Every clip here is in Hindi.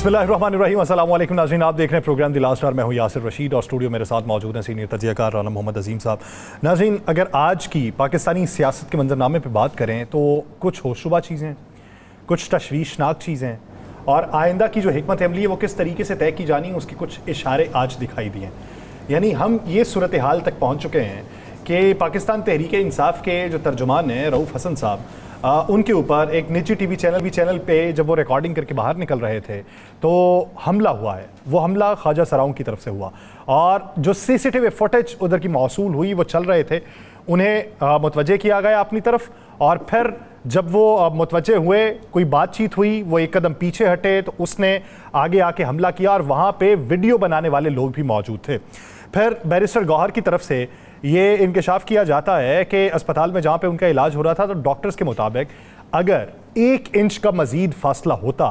बिस्मिल्लाहिर्रहमानिर्रहीम। अस्सलाम वालेकुम नाज़रीन, आप देख रहे हैं प्रोग्राम द लास्ट आवर। मैं हूं यासिर रशीद और स्टूडियो मेरे साथ मौजूद हैं सीनियर तजियाकार राना मोहम्मद अजीम साहब। नाज़रीन, अगर आज की पाकिस्तानी सियासत के मंजरनामे पर बात करें तो कुछ होशरुबा चीज़ें, कुछ तशवीशनाक चीज़ें और आइंदा की जो हिकमत अमली है वो किस तरीके से तय की जानी है उसके कुछ इशारे आज दिखाई दिए। यानी हम ये सूरत हाल तक पहुँच चुके हैं कि पाकिस्तान तहरीक इंसाफ के जो तर्जुमान हैं रऊफ़ हसन साहब, उनके ऊपर एक निजी टीवी चैनल पे जब वो रिकॉर्डिंग करके बाहर निकल रहे थे तो हमला हुआ है। वो हमला ख्वाजा सराउं की तरफ से हुआ और जो सीसीटीवी फुटेज उधर की मौसूल हुई, वो चल रहे थे, उन्हें मुतवज्जे किया गया अपनी तरफ। और फिर जब वो मुतवज्जे हुए, कोई बातचीत हुई, वो एक कदम पीछे हटे तो उसने आगे आके हमला किया और वहाँ पे वीडियो बनाने वाले लोग भी मौजूद थे। फिर बैरिस्टर गौहर की तरफ से ये इंकशाफ किया जाता है कि अस्पताल में जहाँ पे उनका इलाज हो रहा था तो डॉक्टर्स के मुताबिक अगर 1 इंच का मजीद फासला होता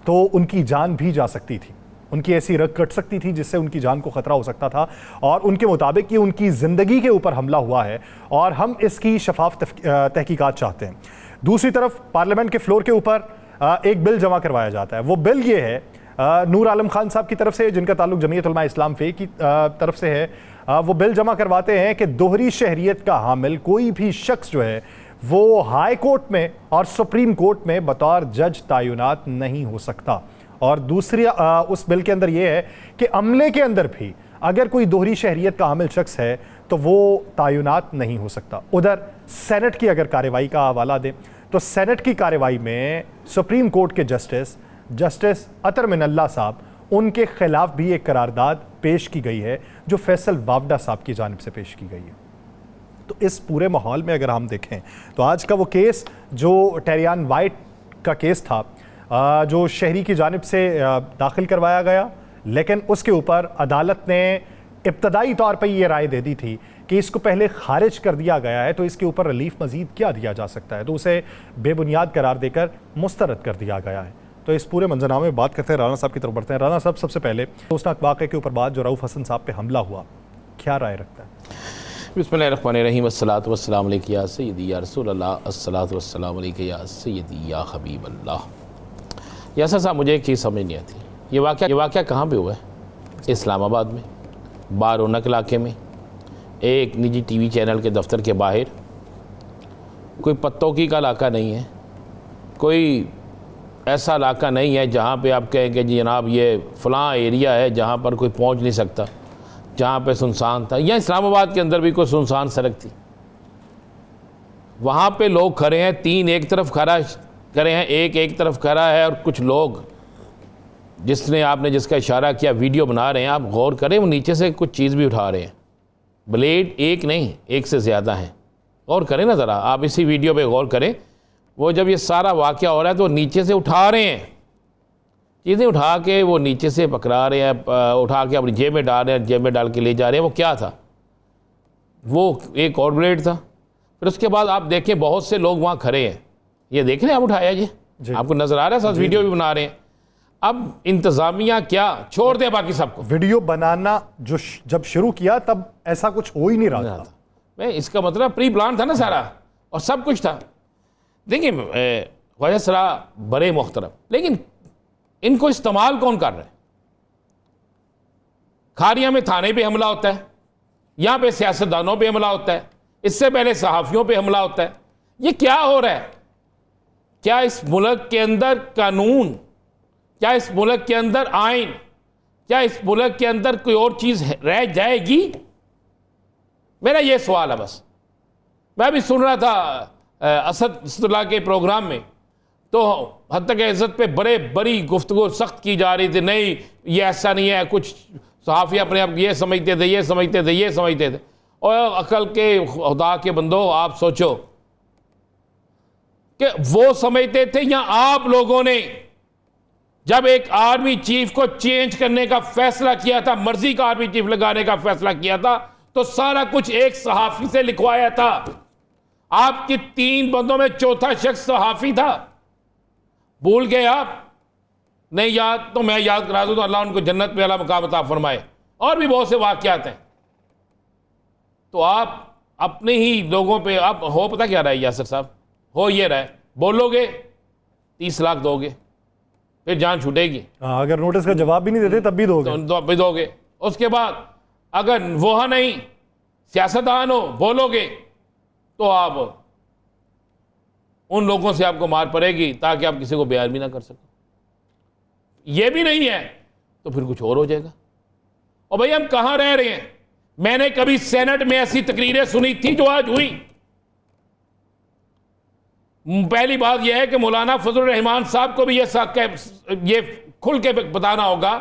तो उनकी जान भी जा सकती थी, उनकी ऐसी रग कट सकती थी जिससे उनकी जान को ख़तरा हो सकता था। और उनके मुताबिक ये उनकी ज़िंदगी के ऊपर हमला हुआ है और हम इसकी शफाफ तहकीकात चाहते हैं। दूसरी तरफ पार्लियामेंट के फ्लोर के ऊपर एक बिल जमा करवाया जाता है। वो बिल ये है नूर आलम खान साहब की तरफ से, जिनका ताल्लुक जमीयत उलमा इस्लाम फे की तरफ से है। वो बिल जमा करवाते हैं कि दोहरी शहरियत का हामिल कोई भी शख्स जो है वो हाई कोर्ट में और सुप्रीम कोर्ट में बतौर जज तैनात नहीं हो सकता। और दूसरी उस बिल के अंदर ये है कि अमले के अंदर भी अगर कोई दोहरी शहरियत का हामिल शख्स है तो वो तैनात नहीं हो सकता। उधर सेनेट की अगर कार्रवाई का हवाला दें तो सेनेट की कार्रवाई में सुप्रीम कोर्ट के जस्टिस अतर मिनल्ला साहब, उनके खिलाफ भी एक करारदाद पेश की गई है जो फैसल वावडा साहब की जानिब से पेश की गई है। तो इस पूरे माहौल में अगर हम देखें तो आज का वो केस जो टेरियान वाइट का केस था, जो शहरी की जानिब से दाखिल करवाया गया, लेकिन उसके ऊपर अदालत ने इब्तदाई तौर पर यह राय दे दी थी कि इसको पहले खारिज कर दिया गया है तो इसके ऊपर रिलीफ मजीद क्या दिया जा सकता है, तो उसे बेबुनियाद करार देकर मुस्तरद कर दिया गया है। तो इस पूरे मंजरनामे में बात करते हैं, राना साहब की तरफ बढ़ते हैं। राना साहब, सबसे पहले अफसोसनाक वाक़े के ऊपर बात, जो रऊफ़ हसन साहब पे हमला हुआ, क्या राय रखता है? बिस्मिल्लाहिर्रहमानिर्रहीम, अस्सलातु वस्सलामु अलैका या सय्यदी या रसूल अल्लाह, अस्सलातु वस्सलामु अलैका या सय्यदी या हबीब अल्लाह। यासर साहब, मुझे एक चीज़ समझ नहीं आती, ये वाक़या कहाँ पे हुआ है? इस्लामाबाद में, बारौनक इलाके में, एक निजी टीवी चैनल के दफ्तर के बाहर। कोई पत्तों का इलाका नहीं है, कोई ऐसा इलाका नहीं है जहाँ पे आप कहें कि जी जनाब ये फ़लाँ एरिया है जहाँ पर कोई पहुँच नहीं सकता, जहाँ पे सुनसान था। या इस्लामाबाद के अंदर भी कोई सुनसान सड़क थी, वहाँ पे लोग खड़े हैं, 3 एक तरफ खड़ा खड़े हैं, एक तरफ खड़ा है, और कुछ लोग जिसका इशारा किया वीडियो बना रहे हैं। आप गौर करें, वो नीचे से कुछ चीज़ भी उठा रहे हैं, ब्लेड एक नहीं, एक से ज़्यादा हैं। गौर करें ना ज़रा, आप इसी वीडियो पे गौर करें। वो जब ये सारा वाक़या हो रहा है तो नीचे से उठा रहे हैं चीज़ें, उठा के वो नीचे से पकड़ा रहे हैं, उठा के अपनी जेब में डाल रहे हैं, जेब में डाल के ले जा रहे हैं। वो क्या था? वो एक और ब्लेड था। फिर उसके बाद आप देखें बहुत से लोग वहाँ खड़े हैं, ये देख रहे हैं, आप उठाया ये आपको नज़र आ रहा है, साथ वीडियो भी बना रहे हैं। अब इंतज़ामिया क्या, छोड़ दें बाकी सबको। वीडियो बनाना जो जब शुरू किया तब ऐसा कुछ हो ही नहीं रहा था। मैं इसका मतलब प्री प्लान था ना सारा, और सब कुछ था। देखिए ख्वाजा सरा बड़े मोहतरम, लेकिन इनको इस्तेमाल कौन कर रहा है? खारिया में थाने पे हमला होता है, यहाँ पे सियासतदानों पे हमला होता है, इससे पहले सहाफ़ियों पे हमला होता है। ये क्या हो रहा है? क्या इस मुल्क के अंदर कानून, क्या इस मुल्क के अंदर आइन, क्या इस मुल्क के अंदर कोई और चीज़ रह जाएगी? मेरा ये सवाल है बस। मैं भी सुन रहा था असदुल्लाह के प्रोग्राम में, तो हद तक इज़्ज़त पे बड़ी गुफ्तगू सख्त की जा रही थी, नहीं ये ऐसा नहीं है, कुछ सहाफ़ी अपने आप ये समझते थे। और अकल के खुदा के बंदो, आप सोचो कि वो समझते थे या आप लोगों ने जब एक आर्मी चीफ को चेंज करने का फैसला किया था, मर्जी का आर्मी चीफ लगाने का फैसला किया था, तो सारा कुछ एक सहाफ़ी से लिखवाया था। आपके 3 बंदों में चौथा शख्स सहाफ़ी था। भूल गए आप? नहीं याद तो मैं याद करा दूं, तो अल्लाह उनको जन्नत में अला मकाम अता फरमाए। और भी बहुत से वाक़यात हैं। तो आप अपने ही लोगों पे, आप हो पता क्या रहा है यासिर साहब, हो ये रहा है, बोलोगे 30 लाख दोगे, फिर जान छूटेगी। हाँ, अगर नोटिस का जवाब भी नहीं देते तब भी दोगे। तो आप भी दोगे। उसके बाद अगर वो नहीं सियासतदान हो बोलोगे तो आप उन लोगों से आपको मार पड़ेगी ताकि आप किसी को बयान भी ना कर सको। ये भी नहीं है तो फिर कुछ और हो जाएगा। और भाई हम कहां रह रहे हैं? मैंने कभी सेनेट में ऐसी तकरीरें सुनी थी जो आज हुई? पहली बात यह है कि मौलाना फजल रहमान साहब को भी ये खुल के बताना होगा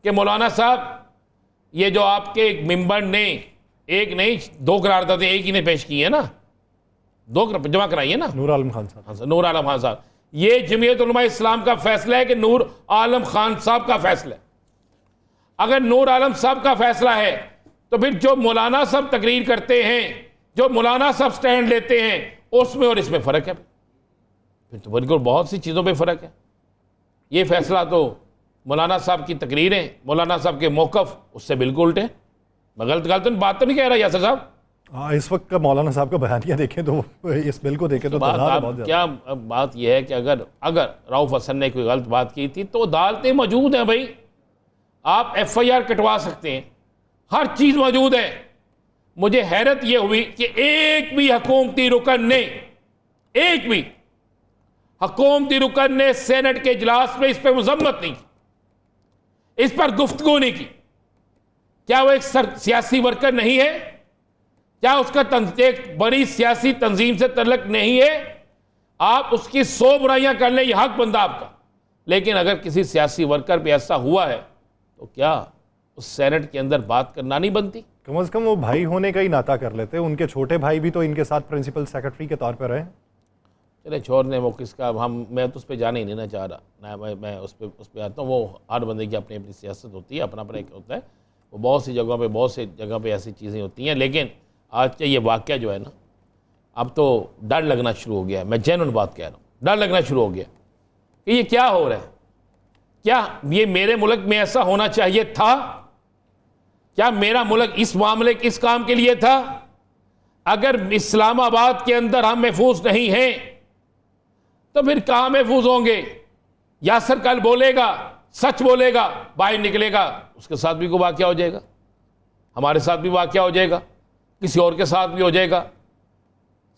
कि मौलाना साहब ये जो आपके मिंबर ने एक नहीं 2 करारदादें एक ही ने पेश की है ना, 2 जमा कराई है ना, नूर आलम खान साहब। हाँ, नूर आलम खान साहब। ये जमीयत उलमा इस्लाम का फैसला है कि नूर आलम खान साहब का फैसला है? अगर नूर आलम साहब का फैसला है तो फिर जो मौलाना साहब तकरीर करते हैं, जो मौलाना साहब स्टैंड लेते हैं, उसमें और इसमें फ़र्क है। फिर तो बिल्कुल बहुत सी चीज़ों पे फ़र्क है। ये फैसला तो मौलाना साहब की तकरीरें, मौलाना साहब के मौक़िफ़ उससे बिल्कुल उल्टे। मैं गलत बात तो नहीं कह रहा यासर साहब। हाँ, इस वक्त का मौलाना साहब का बयानिया देखें तो इस बिल को देखें तो बात बहुत ज़्यादा। क्या बात यह है कि अगर रऊफ़ हसन ने कोई गलत बात की थी तो अदालतें मौजूद हैं भाई, आप FIR कटवा सकते हैं, हर चीज़ मौजूद है। मुझे हैरत यह हुई कि एक भी हुकूमती रुकन ने सेनेट के इजलास में इस पर मजम्मत नहीं की, इस पर गुफ्तगू नहीं की। क्या वो एक सियासी वर्कर नहीं है? क्या उसका एक बड़ी सियासी तंजीम से तल्लुक नहीं है? आप उसकी 100 बुराइयां कर लें, यह हक बनदा आपका। लेकिन अगर किसी सियासी वर्कर पे ऐसा हुआ है तो क्या उस सेनेट के अंदर बात करना नहीं बनती? कम से कम वो भाई होने का ही नाता कर लेते। उनके छोटे भाई भी तो इनके साथ प्रिंसिपल सेक्रेटरी के तौर पर रहे। चले छोड़ने वो किसका, मैं तो उस पर जाने ही नहीं चाह रहा ना। मैं उस पर आता हूँ। वो हर बंदे की अपनी अपनी सियासत होती है, अपना एक होता है। वो बहुत सी जगह पे ऐसी चीज़ें होती हैं। लेकिन आज का ये वाक़या जो है ना, अब तो डर लगना शुरू हो गया है। मैं जेन्युइन बात कह रहा हूँ, डर लगना शुरू हो गया कि ये क्या हो रहा है। क्या ये मेरे मुल्क में ऐसा होना चाहिए था? क्या मेरा मुल्क इस मामले इस काम के लिए था? अगर इस्लामाबाद के अंदर हम महफूज नहीं हैं तो फिर कहाँ महफूज होंगे? यासर कल बोलेगा, सच बोलेगा, बाहर निकलेगा, उसके साथ भी कोई वाक़या हो जाएगा, हमारे साथ भी वाक़या हो जाएगा, किसी और के साथ भी हो जाएगा।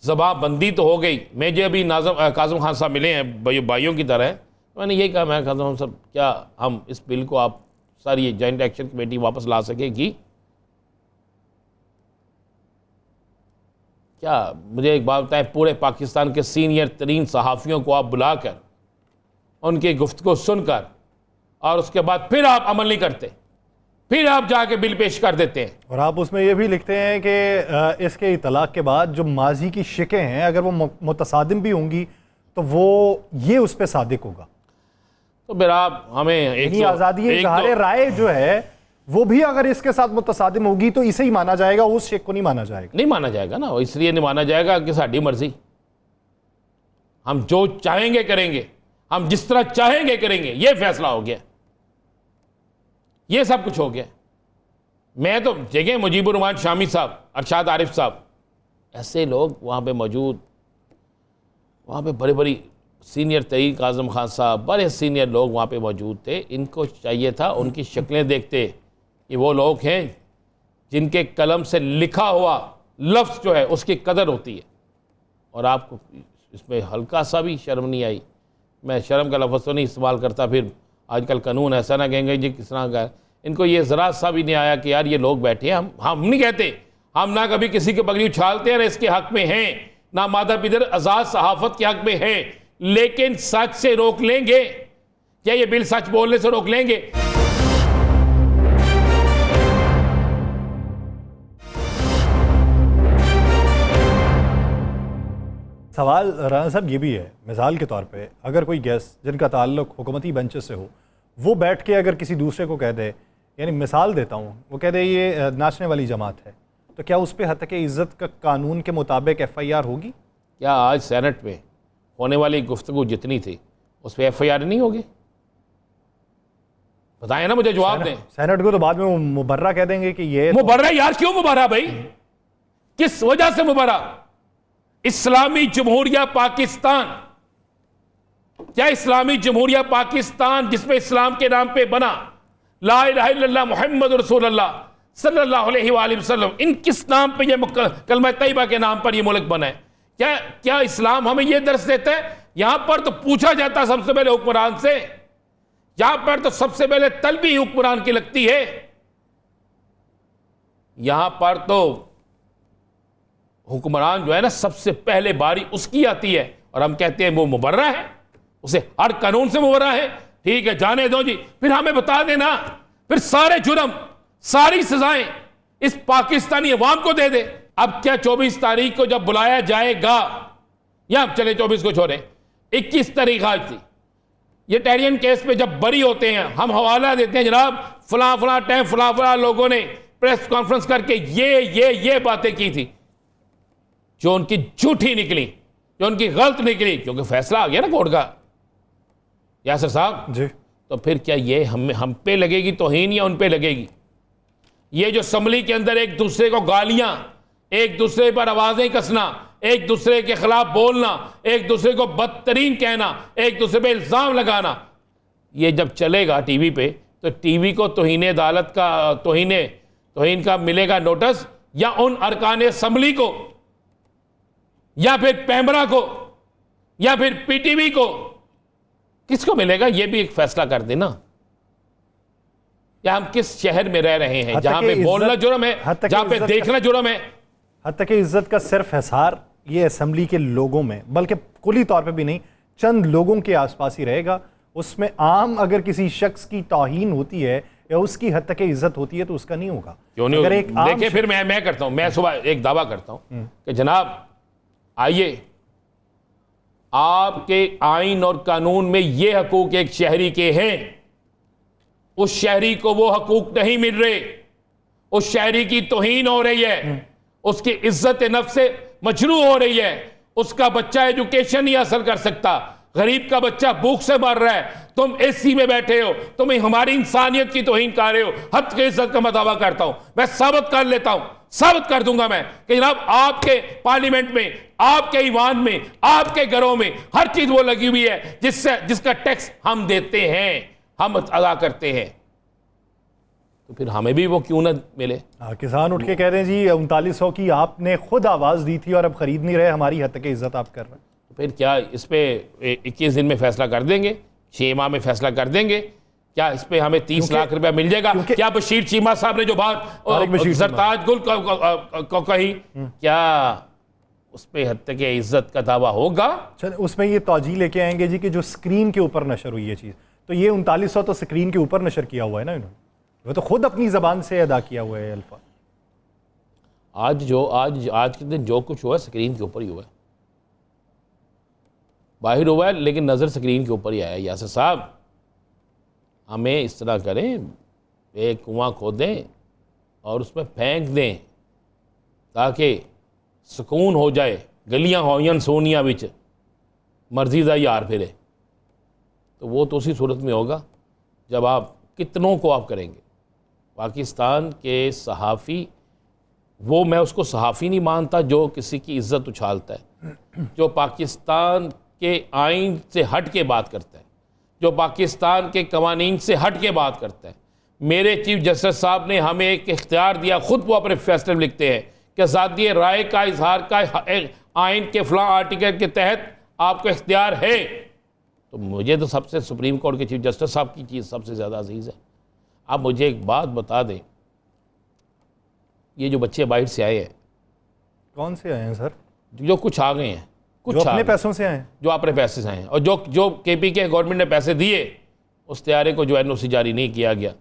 ज़बाबंदी तो हो गई। मैं जो अभी काज़म खान साहब मिले हैं भाइयों की तरह, मैंने यही कहा, मैं काज़म साहब क्या हम इस बिल को आप सारी जॉइंट एक्शन कमेटी वापस ला सकेगी? क्या मुझे एक बात बताएं, पूरे पाकिस्तान के सीनियर तरीन सहाफ़ियों को आप बुलाकर उनकी गुफ्तगू सुनकर और उसके बाद फिर आप अमल नहीं करते, फिर आप जाके बिल पेश कर देते हैं। और आप उसमें ये भी लिखते हैं कि इसके इतलाक़ के बाद जो माजी की शिकें हैं अगर वो मुतसादिम भी होंगी तो वो ये उस पर सादिक होगा। तो फिर आप हमें एक आज़ादी इज़हार राय जो है वो भी अगर इसके साथ मुतसादिम होगी तो इसे ही माना जाएगा, उस शेख को नहीं माना जाएगा। नहीं माना जाएगा ना, इसलिए नहीं माना जाएगा कि साड़ी मर्जी, हम जो चाहेंगे करेंगे, हम जिस तरह चाहेंगे करेंगे। ये फैसला हो गया, ये सब कुछ हो गया। मैं तो जगह मुजीबुर रहमान शामी साहब, अरशाद आरिफ साहब, ऐसे लोग वहाँ पे मौजूद, वहाँ पे बड़े बड़ी सीनियर तरीन काज़म खान साहब, बड़े सीनियर लोग वहाँ पे मौजूद थे। इनको चाहिए था उनकी शक्लें देखते कि वो लोग हैं जिनके कलम से लिखा हुआ लफ्ज़ जो है उसकी कदर होती है। और आपको इसमें हल्का सा भी शर्म नहीं आई। मैं शर्म का लफ्ज़ तो नहीं इस्तेमाल करता, फिर आजकल कानून ऐसा ना कहेंगे जी किस तरह का। इनको ये ज़रा सा भी नहीं आया कि यार ये लोग बैठे हैं, हम नहीं कहते, हम ना कभी किसी के पगड़ी उछालते हैं, ना इसके हक़ में हैं, ना मादा पिदर आज़ाद सहाफ़त के हक़ में हैं। लेकिन सच से रोक लेंगे क्या? ये बिल सच बोलने से रोक लेंगे? सवाल राना साहब ये भी है, मिसाल के तौर पे अगर कोई गेस्ट जिनका ताल्लुक हुकूमती बेंचेस से हो, वो बैठ के अगर किसी दूसरे को कह दे, यानी मिसाल देता हूँ, वो कह दे ये नाचने वाली जमात है, तो क्या उस पर हत्या इज़्ज़त का कानून के मुताबिक FIR होगी? क्या आज सेनेट में होने वाली गुफ्तगू जितनी थी उस पर FIR नहीं होगी? बताएं ना, मुझे जवाब दें। सेनेट को तो बाद में मुबर्रा कह देंगे कि ये मुबर्रा यार, क्यों मुबर्रा भाई? किस वजह से मुबर्रा? इस्लामी जमहूरिया पाकिस्तान क्या इस्लामी जमहूरिया पाकिस्तान जिसमें इस्लाम के नाम पे बना, ला इलाहा इल्लल्लाह मुहम्मद रसूलुल्लाह सल्लल्लाहु अलैहि वसल्लम, इन किस नाम पे ये कलमा तैयबा के नाम पर ये मुल्क बना है? क्या इस्लाम हमें ये दर्श देता है? यहां पर तो पूछा जाता सबसे पहले हुक्मरान से, यहां पर तो सबसे पहले तलबी हुक्मरान की लगती है। यहां पर तो हुक्मरान जो है ना, सबसे पहले बारी उसकी आती है, और हम कहते हैं वो मुबर्रा है, उसे हर कानून से मुबर्रा है। ठीक है, जाने दो जी, फिर हमें बता देना, फिर सारे जुर्म सारी सजाएं इस पाकिस्तानी अवाम को दे दे। अब क्या 24 तारीख को जब बुलाया जाएगा, या चले 24 को छोड़े, 21 तारीख आज थी, ये टेरियन केस पे जब बरी होते हैं, हम हवाला देते हैं जनाब फला फला टाइम फला फला लोगों ने प्रेस कॉन्फ्रेंस करके ये बातें की थी, जो उनकी झूठी निकली, जो उनकी गलत निकली, क्योंकि फैसला आ गया ना कोर्ट का। यासर साहब जी, तो फिर क्या ये हम पे लगेगी तौहीन या उन पे लगेगी? ये जो असम्बली के अंदर एक दूसरे को गालियां, एक दूसरे पर आवाजें कसना, एक दूसरे के खिलाफ बोलना, एक दूसरे को बदतरीन कहना, एक दूसरे पे इल्जाम लगाना, ये जब चलेगा टीवी पे, तो टीवी को तौहीन अदालत का तौहीन का मिलेगा नोटिस, या उन अरकान असम्बली को, या फिर पैमरा को, या फिर पीटीवी को, किसको मिलेगा? ये भी एक फैसला कर देना। या हम किस शहर में रह रहे हैं जहां पे बोलना जुर्म है, जहां पे देखना जुर्म है। हद तक इज्जत का सिर्फ हिसार ये असेंबली के लोगों में, बल्कि कुली तौर पे भी नहीं, चंद लोगों के आसपास ही रहेगा। उसमें आम अगर किसी शख्स की तौहीन होती है या उसकी हद तक इज्जत होती है तो उसका नहीं होगा। क्यों नहीं? अगर एक देखिए, फिर मैं करता हूं, मैं सुबह एक दावा करता हूं कि जनाब आइए, आपके आइन और कानून में ये हकूक एक शहरी के हैं, उस शहरी को वो हकूक नहीं मिल रहे, उस शहरी की तौहीन हो रही है, उसकी इज्जत नफ्स से मजरू हो रही है, उसका बच्चा एजुकेशन नहीं हासिल कर सकता, गरीब का बच्चा भूख से मर रहा है, तुम एसी में बैठे हो, तुम हमारी इंसानियत की तौहीन कर रहे हो। हद की इज्जत का मैं दावा करता हूं, मैं साबित कर लेता हूं, साबित कर दूंगा मैं कि जनाब आपके पार्लियामेंट में, आपके ईवान में, आपके घरों में हर चीज वो लगी हुई है जिसका टैक्स हम देते हैं, हम अदा करते हैं, तो फिर हमें भी वो क्यों ना मिले? किसान उठ के कह रहे हैं जी 3900 की आपने खुद आवाज दी थी और अब खरीद नहीं रहे, हमारी हद तक इज्जत आप कर रहे हैं। तो फिर क्या इस पे 21 दिन में फैसला कर देंगे, 6 माह में फैसला कर देंगे? क्या इस पे हमें 30 लाख रुपया मिल जाएगा? क्या बशीर चीमा साहब ने जो बात सरताज गुल को कही, क्या उस पे हद तक इज्जत का दावा होगा? चल, उसमें ये तौजीह लेके आएंगे जी कि जो स्क्रीन के ऊपर नशर हुई है चीज़, तो ये 3900 तो स्क्रीन के ऊपर नशर किया हुआ है ना इन्होंने, वो तो खुद अपनी जबान से अदा किया हुआ है अल्फा। आज के दिन जो कुछ हुआ स्क्रीन के ऊपर ही हुआ है, बाहर हुआ है, लेकिन नज़र स्क्रीन के ऊपर ही आया। यासर साहब हमें इस तरह करें, एक कुआं खोदें और उसमें फेंक दें ताकि सुकून हो जाए, गलियां होयन सोनिया विच मर्जी दा यार फिरे, तो वो तो उसी सूरत में होगा जब आप कितनों को आप करेंगे। पाकिस्तान के सहाफ़ी, वो मैं उसको सहाफ़ी नहीं मानता जो किसी की इज़्ज़त उछालता है, जो पाकिस्तान के आइन से हट के बात करता है, जो पाकिस्तान के कवानीन से हट के बात करता है। मेरे चीफ जस्टिस साहब ने हमें एक इख्तियार दिया, खुद वो अपने फैसले में लिखते हैं कि आज़ादी राय का इजहार का आइन के फलां आर्टिकल के तहत आपको इख्तियार है। तो मुझे तो सबसे सुप्रीम कोर्ट के चीफ जस्टिस साहब की चीज़ सबसे ज़्यादा अजीज़ है। आप मुझे एक बात बता दें, ये जो बच्चे बाहर से आए हैं, कौन से आए हैं सर? जो कुछ आ गए हैं, कुछ जो अपने पैसों से आए हैं, जो अपने पैसे से आए हैं, और जो केपी के गवर्नमेंट ने पैसे दिए, उस तैयारे को जो एनओसी जारी नहीं किया गया।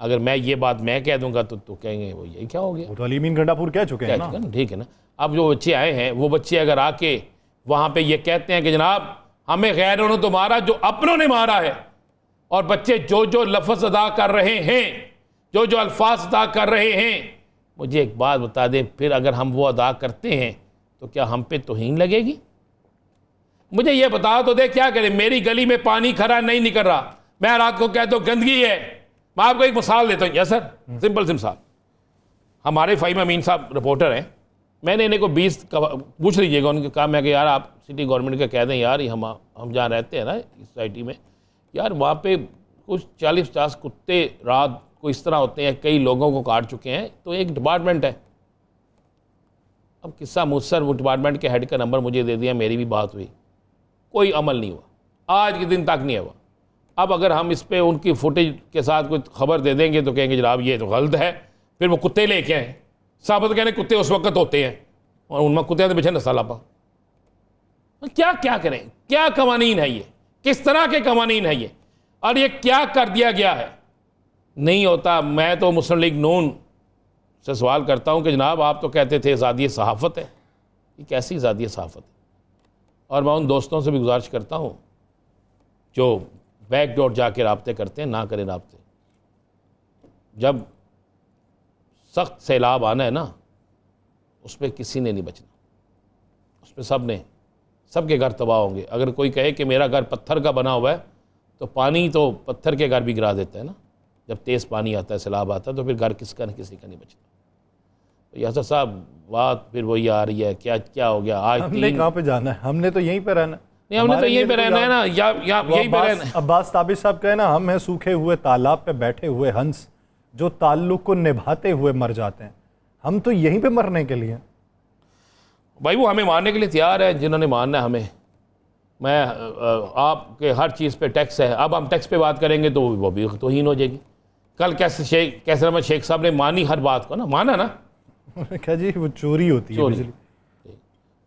अगर मैं ये बात मैं कह दूंगा तो कहेंगे वो ये क्या हो गया, वो तो अलीमीन गंडापुर कह चुके हैं ना। ठीक है ना। अब जो बच्चे आए हैं, वो बच्चे अगर आके वहाँ पे ये कहते हैं कि जनाब हमें गैरों ने तो मारा, जो अपनों ने मारा है, और बच्चे जो लफ्ज़ अदा कर रहे हैं, जो अल्फाज अदा कर रहे हैं, मुझे एक बात बता दें, फिर अगर हम वो अदा करते हैं तो क्या हम पे तौहीन लगेगी? मुझे ये बता तो दे, क्या करें? मेरी गली में पानी खरा नहीं निकल रहा, मैं रात को कहता हूँ गंदगी है। मैं आपको एक मिसाल देता हूँ। सर सिंपल साहब, हमारे फ़हीम अमीन साहब रिपोर्टर हैं, मैंने इन्हें को 20 पूछ लीजिएगा, उनके कहा मैं कि यार आप सिटी गवर्नमेंट का कह दें यार, ये हम जहाँ रहते हैं ना इस सोसाइटी में, यार वहाँ पे कुछ 40-50 कुत्ते रात को इस तरह होते हैं, कई लोगों को काट चुके हैं, तो एक डिपार्टमेंट है। अब किस्सा मुझसे वो डिपार्टमेंट के हेड का नंबर मुझे दे दिया, मेरी भी बात हुई, कोई अमल नहीं हुआ, आज के दिन तक नहीं हुआ। अब अगर हम इस पे उनकी फुटेज के साथ कोई खबर दे देंगे तो कहेंगे जनाब ये तो गलत है, फिर वो कुत्ते लेके आए, साबित कहने कुत्ते उस वक्त होते हैं और उनमें कुत्ते के पीछे नस्ल आपा। क्या क्या करें, क्या कवानीन है ये, किस तरह के कवानीन है ये, और ये क्या कर दिया गया है, नहीं होता। मैं तो मुस्लिम लीग नून से सवाल करता हूँ कि जनाब आप तो कहते थे आज़ादी सहाफ़त है, ये कैसी आज़ादी सहाफ़त है। और मैं उन दोस्तों से भी गुजारिश करता हूँ जो बैक डोर जाके राब्ते करते हैं, ना करें राब्ते। जब सख्त सैलाब आना है ना, उस पर किसी ने नहीं बचना, उस पर सबके घर तबाह होंगे। अगर कोई कहे कि मेरा घर पत्थर का बना हुआ है, तो पानी तो पत्थर के घर भी गिरा देता है ना। जब तेज़ पानी आता है, सैलाब आता है, तो फिर घर किसका न किसी का नहीं बचता। तो यासर साहब बात फिर वही आ रही है, क्या क्या हो गया आज? हमने कहाँ पे जाना है, हमने तो यहीं पे रहना है। नहीं, हमने तो यहीं पे रहना है ना, यहीं पे रहना है। अब्बास ताबिश साहब कहे ना, हम हैं सूखे हुए तालाब पे बैठे हुए हंस, जो ताल्लुक को निभाते हुए मर जाते हैं। हम तो यहीं पे मरने के लिए। भाई वो हमें मारने के लिए तैयार है, जिन्होंने मारना है हमें। मैं आपके हर चीज़ पे टैक्स है, अब हम टैक्स पे बात करेंगे तो वो भी तौहीन हो जाएगी। कल कैसे अहमद शेख साहब ने मानी हर बात को ना, माना ना क्या जी वो चोरी होती है बिजली।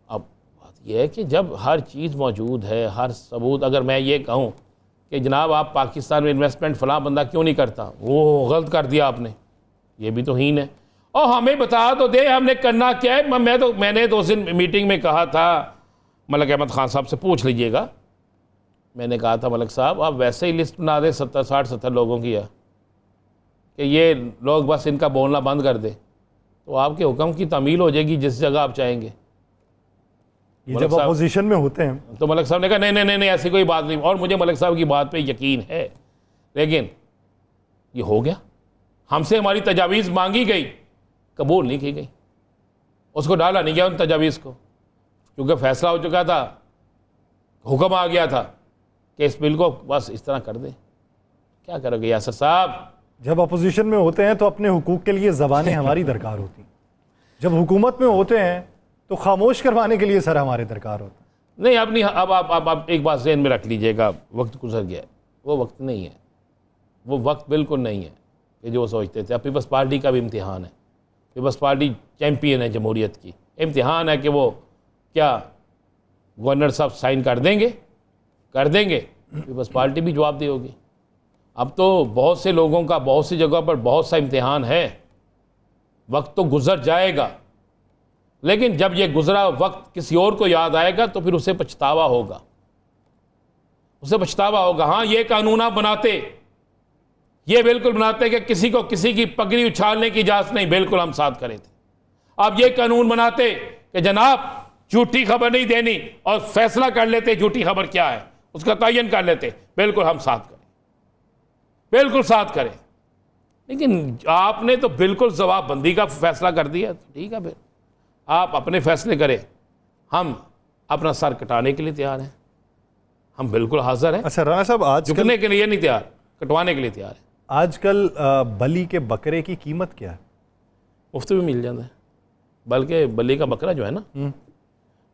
अब बात यह है कि जब हर चीज़ मौजूद है, हर सबूत, अगर मैं ये कहूँ कि जनाब आप पाकिस्तान में इन्वेस्टमेंट फ़लाँ बंदा क्यों नहीं करता, वो गलत कर दिया आपने, ये भी तौहीन है। और हमें बता तो दे हमने करना क्या है। मैंने तो उस दिन मीटिंग में कहा था, मलिक अहमद ख़ान साहब से पूछ लीजिएगा, मैंने कहा था मलिक साहब आप वैसे ही लिस्ट बना दें 60-70 लोगों की है कि ये लोग बस इनका बोलना बंद कर दे, तो आपके हुक्म की तामील हो जाएगी जिस जगह आप चाहेंगे। ये जब अपोजिशन में होते हैं तो मलिक साहब ने कहा नहीं ऐसी कोई बात नहीं, और मुझे मलिक साहब की बात पे यकीन है। लेकिन ये हो गया, हमसे हमारी तजावीज़ मांगी गई, कबूल नहीं की गई, उसको डाला नहीं गया उन तजावीज़ को, क्योंकि फैसला हो चुका था, हुक्म आ गया था कि इस बिल को बस इस तरह कर दे। क्या करोगे यासर साहब? जब अपोजिशन में होते हैं तो अपने हुकूक के लिए ज़बानें हमारी दरकार होती, जब हुकूमत में होते हैं तो खामोश करवाने के लिए सर हमारे दरकार होता। नहीं अब नहीं, अब आप एक बात ज़हन में रख लीजिएगा, वक्त गुजर गया, वो वक्त नहीं है, वो वक्त बिल्कुल नहीं है कि जो सोचते थे। अब पीपल्स पार्टी का भी इम्तिहान है, पीपल्स पार्टी चैम्पियन है जमहूरियत की, इम्तिहान है कि वो क्या गवर्नर साहब साइन कर देंगे, पीपल्स पार्टी भी जवाबदेही होगी। अब तो बहुत से लोगों का बहुत सी जगह पर बहुत सा इम्तिहान है, वक्त तो गुजर जाएगा, लेकिन जब ये गुजरा वक्त किसी और को याद आएगा तो फिर उसे पछतावा होगा, हाँ ये कानून आप बनाते, ये बिल्कुल बनाते कि किसी को किसी की पगड़ी उछालने की इजाज़त नहीं, बिल्कुल हम साथ करे थे। आप ये कानून बनाते कि जनाब झूठी खबर नहीं देनी, और फैसला कर लेते झूठी खबर क्या है उसका तयन कर लेते, बिल्कुल हम साथ करें, बिल्कुल साथ करें। लेकिन आपने तो बिल्कुल जवाबबंदी का फैसला कर दिया, तो ठीक है फिर आप अपने फैसले करें, हम अपना सर कटाने के लिए तैयार हैं, हम बिल्कुल हाजिर हैं। अच्छा राना साहब, आज झुकने के लिए नहीं तैयार, कटवाने के लिए तैयार है। आजकल बली के बकरे की कीमत क्या है? मुफ्त में मिल जाता है, बल्कि बली का बकरा जो है ना,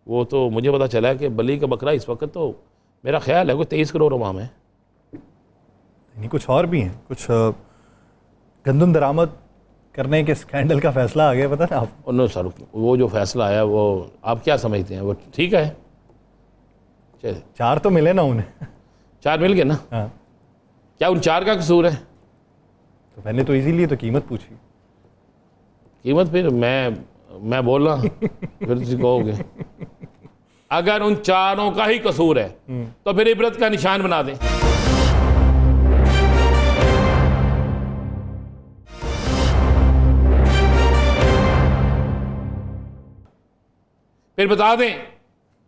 वो तो मुझे पता चला है कि बली का बकरा इस वक्त तो मेरा ख्याल है कोई 23 करोड़ अवाम है। नहीं कुछ और भी हैं, कुछ गंदम दरामद करने के स्कैंडल का फैसला आ गया, पता ना आप? नो सर, वो जो फैसला आया वो आप क्या समझते हैं, वो ठीक है? चलिए 4 तो मिले ना उन्हें। 4 मिल गए ना? हाँ, क्या उन 4 का कसूर है? तो पहले तो इसीलिए तो कीमत पूछी। कीमत फिर मैं बोल रहा फिर तुझे कहोगे अगर उन 4 का ही कसूर है तो फिर इबरत का निशान बना दें। फिर बता दें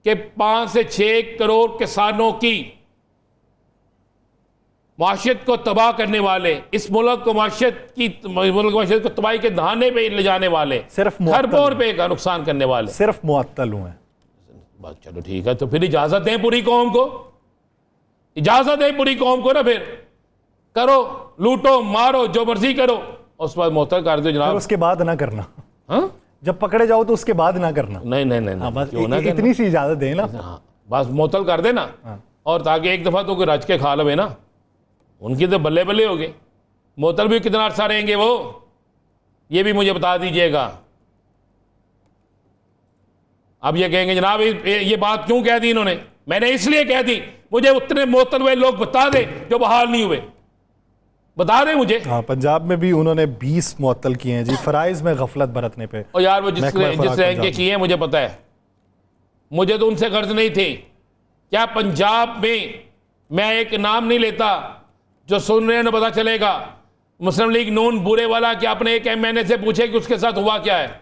कि 5 से 6 करोड़ किसानों की माशियत को तबाह करने वाले, इस मुल्क को माशियत को तबाही के दहाने पे ले जाने वाले, सिर्फ खरबों रुपए का नुकसान करने वाले, सिर्फ मुअत्तल हुए। बस चलो ठीक है, तो फिर इजाजत दें पूरी कौम को, इजाजत दें पूरी कौम को ना, फिर करो, लूटो मारो जो मर्जी करो, उस पर मुअत्तल कर दो फिर जनाब। उसके बाद ना करना। हाँ जब पकड़े जाओ तो उसके बाद ना करना। नहीं नहीं नहीं, हाँ, बस क्यों ना करना? इतनी सी इजाजत दें ना। हाँ बस मुअत्तल कर देना, और ताकि एक दफा तो कोई रच के खा लवे ना, उनकी तो बल्ले बल्ले हो गए। मुअत्तल भी कितना अर्सा रहेंगे वो, ये भी मुझे बता दीजिएगा। अब ये कहेंगे जनाब ये बात क्यों कह दी इन्होंने, मैंने इसलिए कह दी, मुझे उतने मुअत्तल हुए लोग बता दे जो बहाल नहीं हुए, बता दे मुझे। हाँ, पंजाब में भी उन्होंने 20 मुअत्तल किए हैं जी, फराइज में गफलत बरतने पे। और यार वो जिस महकमा रैंक के किए हैं मुझे पता है, मुझे तो उनसे गर्ज नहीं थी। क्या पंजाब में मैं एक नाम नहीं लेता, जो सुन रहे हैं ना पता चलेगा, मुस्लिम लीग नून बुरे वाला, कि अपने एक MNA से पूछे कि उसके साथ हुआ क्या है।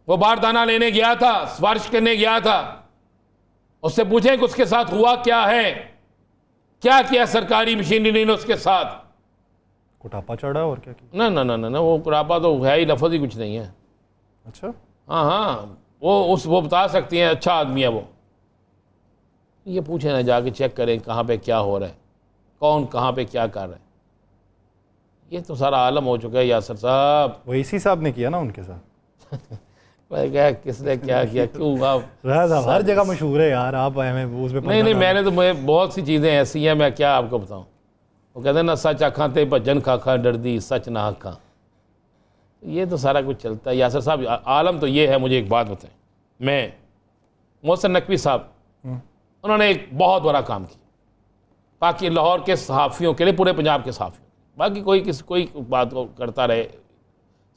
वो बारदाना लेने गया था, सिफारिश करने गया था, उससे पूछे कि उसके साथ हुआ क्या है, क्या किया सरकारी मशीनरी ने उसके साथ। कुटापा चढ़ा और क्या किया? ना ना ना ना ना, वो कुरापा तो है ही, लफ्ज़ ही कुछ नहीं है। अच्छा, हाँ हाँ, वो बता सकती हैं, अच्छा आदमी है वो। ये पूछे ना, जाके चेक करें कहाँ पे क्या हो रहा है, कौन कहाँ पे क्या कर रहा है। ये तो सारा आलम हो चुका है यासर साहब। वो इसी साहब ने किया ना उनके साथ। मैं क्या, किसने क्या किया, क्यों आप राज साहब हर जगह मशहूर है यार, आप उसमें नहीं नहीं, मैंने तो बहुत सी चीज़ें ऐसी हैं, मैं क्या आपको बताऊं। वो कहते हैं ना, सच आखां ते भजन खाखा डरदी सच ना आखां। ये तो सारा कुछ चलता है यासर साहब। आलम तो ये है, मुझे एक बात बताएं, मैं मोहसिन नकवी साहब, उन्होंने एक बहुत बड़ा काम किया बाकी लाहौर के सहाफ़ियों के लिए, पूरे पंजाब के सहाफ़ियों, बाकी कोई बात को करता रहे,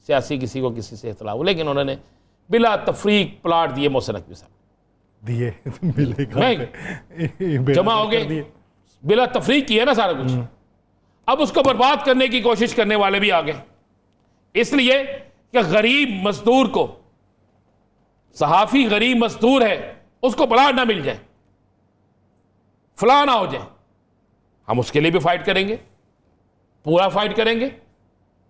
सियासी किसी को किसी से इख्तिलाफ हो, लेकिन उन्होंने बिला तफरीक प्लाट दिए मोहसिन नकवी साहब दिए। जमा हो गए, बिला तफरीक किया ना सारा कुछ। अब उसको बर्बाद करने की कोशिश करने वाले भी आ गए, इसलिए कि गरीब मजदूर को, सहाफ़ी गरीब मजदूर है, उसको प्लाट ना मिल जाए, फला ना हो जाए, हम उसके लिए भी फाइट करेंगे, पूरा फाइट करेंगे।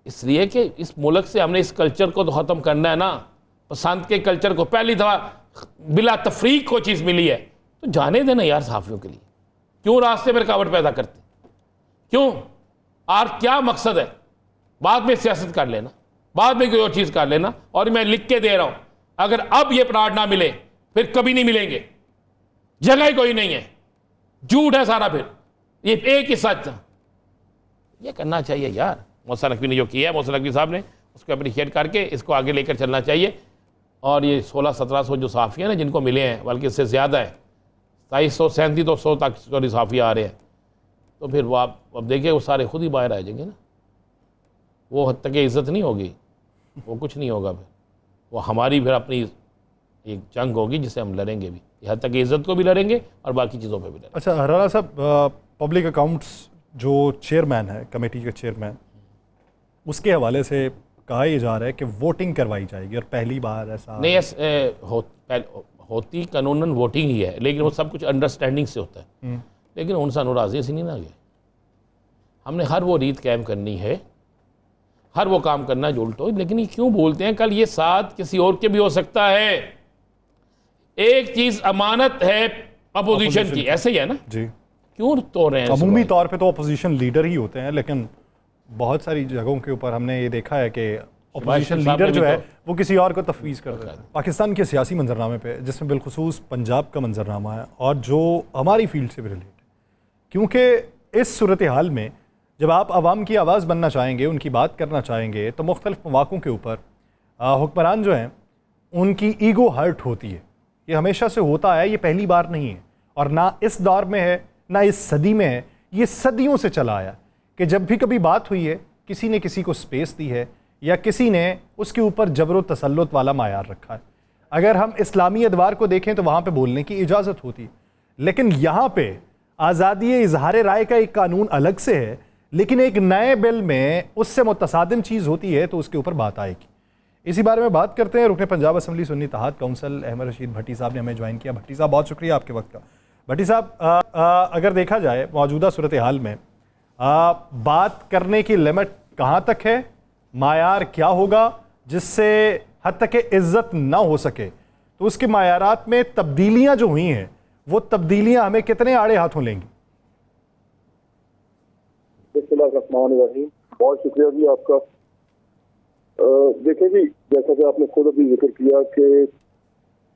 इसलिए कि इस मुल्क से हमने इस कल्चर को तो ख़त्म करना है ना, पसंद के कल्चर को। पहली दफ़ा बिला तफरीक को चीज़ मिली है, तो जाने देना यार सहाफ़ियों के लिए। क्यों रास्ते में रुकावट पैदा करते, क्यों, और क्या मकसद है? बाद में सियासत कर लेना, बाद में कोई और चीज़ कर लेना। और मैं लिख के दे रहा हूँ, अगर अब ये प्लाट ना मिले फिर कभी नहीं मिलेंगे, जगह ही कोई नहीं है, झूठ है सारा, फिर ये एक ही सच था। ये करना चाहिए यार, मोहसिन नकवी ने जो किया है, मोहसिन नकवी साहब ने, उसको अप्रिशिएट करके इसको आगे लेकर चलना चाहिए। और ये 1600-1700 जो सहाफ़ी हैं ना जिनको मिले हैं, बल्कि इससे ज़्यादा है, 2737 तो 100 तक सहाफ़ी आ रहे हैं, तो फिर वो आप अब देखिए, वो सारे खुद ही बाहर आ जाएंगे ना। वो हद तक इज़्ज़त नहीं होगी, वो कुछ नहीं होगा, फिर वो हमारी फिर अपनी एक जंग होगी जिसे हम लड़ेंगे भी, यहाँ तक इज़्ज़त को भी लड़ेंगे और बाकी चीज़ों पे भी लड़ेंगे। अच्छा हराना साहब, पब्लिक अकाउंट्स जो चेयरमैन है, कमेटी के चेयरमैन, उसके हवाले से कहा यह जा रहा है कि वोटिंग करवाई जाएगी, और पहली बार ऐसा नहीं, होती कानूनन वोटिंग ही है, लेकिन वो सब कुछ अंडरस्टैंडिंग से होता है। लेकिन उन सानू राजी से नहीं ना गए, हमने हर वो रीत कायम करनी है, हर वो काम करना जो उल्टो। लेकिन ये क्यों बोलते हैं, कल ये साथ किसी और के भी हो सकता है। एक चीज़ अमानत है अपोजिशन की, ऐसे ही है ना जी, क्यों तोड़ रहे हैं? अमूमी तौर पे तो अपोजिशन लीडर ही होते हैं, लेकिन बहुत सारी जगहों के ऊपर हमने ये देखा है कि अपोजिशन लीडर जो है वो किसी और को तफवीज़ कर देता है। पाकिस्तान के सियासी मंजरनामे पे, जिसमें बिलखुसूस पंजाब का मंजरनामा है और जो हमारी फील्ड से भी रिलेटेड, क्योंकि इस सूरत हाल में जब आप आवाम की आवाज़ बनना चाहेंगे, उनकी बात करना चाहेंगे, तो मुख्तलिफ मौक़ों के ऊपर हुक्मरान जो हैं उनकी ईगो हर्ट होती है। ये हमेशा से होता है, ये पहली बार नहीं है, और ना इस दौर में है ना इस सदी में है, ये सदियों से चला आया कि जब भी कभी बात हुई है, किसी ने किसी को स्पेस दी है या किसी ने उसके ऊपर जबर तसल्लुत वाला मायार रखा है। अगर हम इस्लामी अदवार को देखें तो वहाँ पे बोलने की इजाज़त होती है, लेकिन यहाँ पे आज़ादी इजहार राय का एक कानून अलग से है, लेकिन एक नए बिल में उससे मुतसादिम चीज़ होती है, तो उसके ऊपर बात आएगी। इसी बारे में बात करते हैं। रुकने पंजाब असम्बली सुन्नी इत्तेहाद काउंसिल अहमद रशीद भट्टी साहब ने हमें ज्वाइन किया। भट्टी साहब बहुत शुक्रिया आपके वक्त का। भट्टी साहब, अगर देखा जाए मौजूदा सूरत हाल में बात करने की लिमिट कहाँ तक है, मायार क्या होगा जिससे हद तक इज्जत ना हो सके, तो उसके मायारात में तब्दीलियां जो हुई हैं वो तब्दीलियां हमें कितने आड़े हाथों लेंगी? बिस्मिल्लाहिर्रहमानिर्रहीम। बहुत शुक्रिया जी आपका। देखिए जी, जैसा कि आपने खुद अभी जिक्र किया कि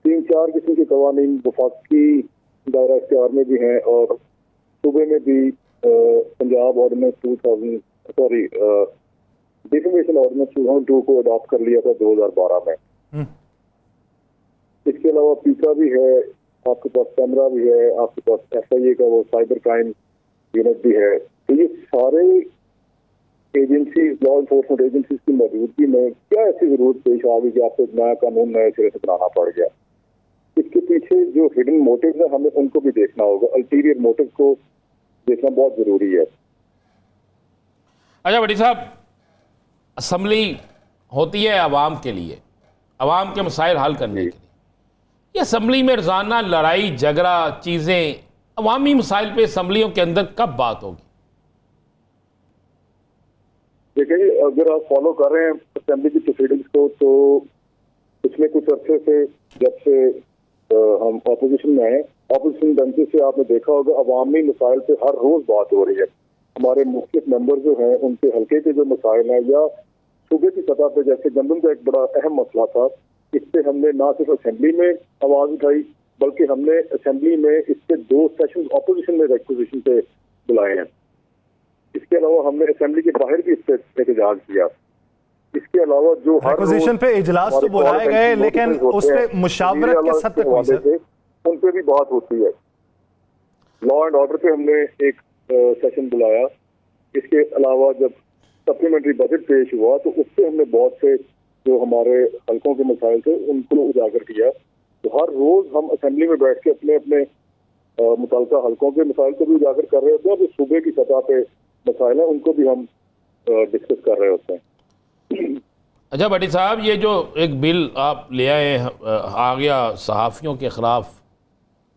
3-4 किस्म के कवानीन वफाकी दायरा इख्तियार में भी हैं और सूबे में भी पंजाब ऑर्डिनेंस 2000 डिफेमेशन ऑर्डिनेंस 2002 को अडॉप्ट कर लिया था 2012 में। इसके अलावा पीका भी है, आपके पास कैमरा भी है, आपके पास FIA का वो साइबर क्राइम यूनिट भी है। तो ये सारे एजेंसी, लॉ इन्फोर्समेंट एजेंसीज की मौजूदगी में क्या ऐसी जरूरत पेश आ गई कि आपको एक नया कानून नए सिरे से बनाना पड़ गया? इसके पीछे जो हिडन मोटिव है हमें उनको भी देखना होगा, अल्टीरियर मोटिव को देखना बहुत जरूरी है। अच्छा भट्टी साहब, असम्बली होती है आवाम के लिए, आवाम के मसाइल हल करने के लिए। ये असम्बली में रोजाना लड़ाई झगड़ा चीज़ें, अवामी मसाइल पे असम्बलियों के अंदर कब बात होगी? देखिए, अगर आप फॉलो कर रहे हैं असेंबली की प्रोसीडिंग्स को, तो पिछले कुछ अर्से से जब से हम ऑपोजिशन में आए, ऑपोजिशन बेंचेस से आपने देखा होगा अवामी मसाइल पे हर रोज बात हो रही है। हमारे मुख्तलिफ मेंबर जो हैं उनके हल्के के जो मसाइल हैं या सूबे की सतह पे, जैसे गंदम का एक बड़ा अहम मसला था, इस पे हमने ना सिर्फ असेंबली में आवाज उठाई बल्कि हमने असेंबली में इसके 2 सेशन ऑपोजिशन में रेक्विजिशन पे बुलाए हैं। इसके अलावा हमने असेंबली के बाहर भी इस पे एहतजाज किया। इसके अलावा जो रिक्विजिशन पे इजलास तो बुलाए गए, लेकिन उस पे मुशावरत किस हद तक हुई सर? उन पे भी बात होती है। लॉ एंड ऑर्डर पे हमने एक सेशन बुलाया। इसके अलावा जब सप्लीमेंट्री बजट पेश हुआ तो उससे हमने बहुत से जो हमारे हल्कों के मसाइल थे उनको उजागर किया। तो हर रोज हम असेंबली में बैठ के अपने अपने मुताल्लिका हल्कों के मसाइल को भी उजागर कर रहे होते हैं और जो सूबे की सतह पे मसाइल है उनको भी हम डिस्कस कर रहे होते हैं। अच्छा भट्टी साहब, ये जो एक बिल आप ले आए आ गया सहाफ़ियों के खिलाफ,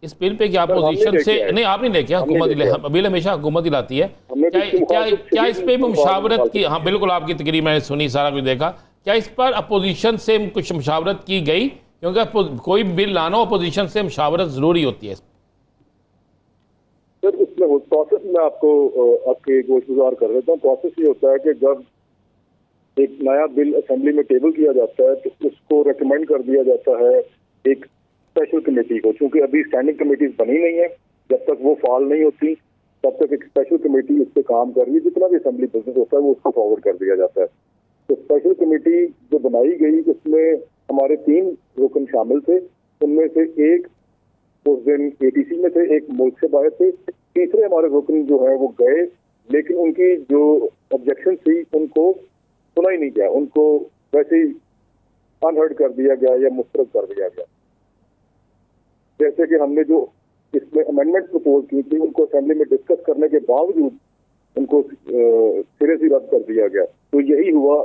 इस बिल पे क्या अपोजिशन से नहीं आप नहीं लेके हुकूमत बिल हमेशा हुकूमत ही लाती है, क्या इस पे मुशावरत की? हाँ बिल्कुल, आपकी तकरीर मैंने सुनी, सारा कुछ देखा। क्या इस पर अपोजिशन से कुछ मुशावरत की गई? क्योंकि कोई बिल लाना अपोजिशन से मुशावरत जरूरी होती है। सर इसमें प्रोसेस में आपको आपके गोशगुजार कर देता हूँ। प्रोसेस ये होता है कि जब एक नया बिल असेंबली में टेबल किया जाता है तो उसको रेकमेंड कर दिया जाता है एक स्पेशल कमेटी को। चूंकि अभी स्टैंडिंग कमेटीज बनी नहीं है, जब तक वो फाल नहीं होती तब तक एक स्पेशल कमेटी इस पे काम कर रही है। जितना भी असेंबली बिजनेस होता है वो उसको फॉरवर्ड कर दिया जाता है। तो स्पेशल कमेटी जो बनाई गई उसमें हमारे 3 रुकन शामिल थे। उनमें से एक उस दिन ATC में थे, एक मुल्क से बाहर थे, तीसरे हमारे रुकन जो है वो गए, लेकिन उनकी जो ऑब्जेक्शन थी उनको सुना ही नहीं गया, उनको वैसे ही अनहर्ड कर दिया गया या मुस्तरद कर दिया गया। जैसे कि हमने जो इसमें अमेंडमेंट प्रपोज की थी उनको असेंबली में डिस्कस करने के बावजूद उनको सिरे से रद्द कर दिया गया। तो यही हुआ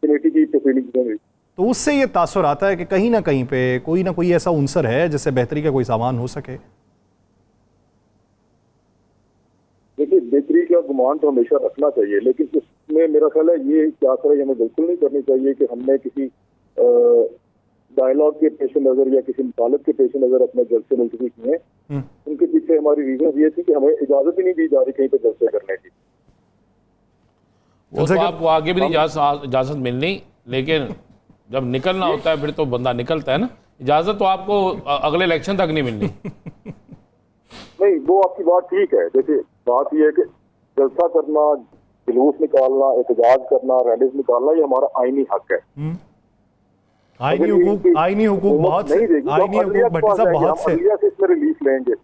कमेटी की प्रोसीडिंग्स में। तो उससे ये तासुर आता है कि कहीं ना कहीं पे कोई ना कोई ऐसा उनसर है जिससे बेहतरी का कोई सामान हो सके। देखिए, बेहतरी का गुमान तो हमेशा रखना चाहिए, लेकिन उसमें मेरा ख्याल है ये क्या करें हमें बिल्कुल नहीं करनी चाहिए कि हमने किसी डायलॉग के पेश नजर या किसी मुतालिब के पेश नजर अपने जलसे मुल्तवी किए। उनके पीछे हमारी रीजन ये थी कि हमें इजाजत ही नहीं दी जा रही कहीं पे जलसे करने की। वो तो आपको आगे भी इजाजत मिलनी, लेकिन जब निकलना होता है फिर तो बंदा निकलता है ना। इजाजत तो आपको अगले इलेक्शन तक नहीं मिलनी। नहीं, वो आपकी बात ठीक है। देखिए, बात यह है कि जलसा करना, जुलूस निकालना, एहतजाज करना, रैलीज निकालना ये हमारा आईनी हक है। आईनी हुकूक बहुत से, आईनी हुकूक भट्टी साहब बहुत से, इसमें रिलीफ लेंगे।